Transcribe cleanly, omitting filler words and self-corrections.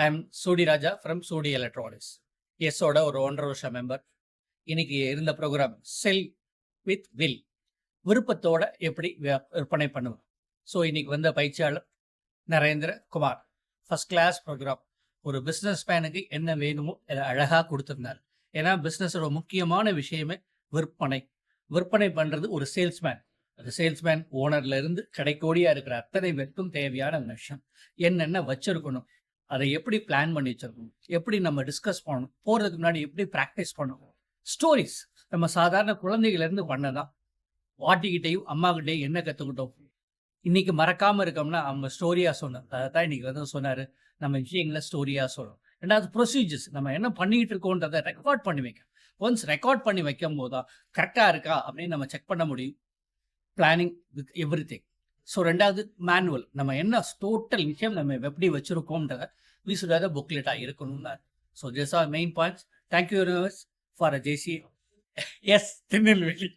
I am சூடி ராஜா from சூடி electronics. எஸ்ஸோட ஒரு 1.5 வருஷம் மெம்பர். இன்னைக்கு இருந்த ப்ரோக்ராம் செல் வித் வில், விருப்பத்தோட எப்படி விற்பனை பண்ணுவோம். ஸோ இன்னைக்கு வந்த பயிற்சியாளர் Narendra Kumar. First class programme. ஒரு பிஸ்னஸ் மேனுக்கு என்ன வேணுமோ அதை அழகாக கொடுத்துருந்தார். ஏன்னா பிஸ்னஸோட முக்கியமான விஷயமே விற்பனை. விற்பனை பண்ணுறது ஒரு சேல்ஸ்மேன். அது சேல்ஸ்மேன் ஓனர்ல இருந்து கடைக்கோடியாக இருக்கிற அத்தனை பேருக்கும் தேவையான விஷயம். என்னென்ன வச்சிருக்கணும், அதை எப்படி பிளான் பண்ணி வச்சிருக்கணும், எப்படி நம்ம டிஸ்கஸ் பண்ணணும், போகிறதுக்கு முன்னாடி எப்படி ப்ராக்டிஸ் பண்ணணும். ஸ்டோரிஸ் நம்ம சாதாரண குழந்தைகளிருந்து பண்ணதான். பாட்டிக்கிட்டையும் அம்மாக்கிட்டையும் என்ன கற்றுக்கிட்டோம், இன்னைக்கு மறக்காமல் இருக்கோம்னா அவங்க ஸ்டோரியாக சொன்னோம். அதை தான் இன்னைக்கு வந்து சொன்னார். நம்ம விஷயங்களை ஸ்டோரியாக சொல்லணும். ரெண்டாவது ப்ரொசீஜர்ஸ், நம்ம என்ன பண்ணிக்கிட்டு இருக்கோன்றதை ரெக்கார்ட் பண்ணி வைக்க. ஒன்ஸ் ரெக்கார்ட் பண்ணி வைக்கும் போது தான் கரெக்டாக இருக்கா அப்படின்னு நம்ம செக் பண்ண முடியும். Planning with every thing. So ரெண்டாவது மேனுவல், நம்ம என்ன டோட்டல் விஷயம் நம்ம எப்படி வச்சுருக்கோன்றத விசுடாத புக்லெட்டாக இருக்கணும்னா. So this are main points. Thank you very much for JC. S Tirunelveli.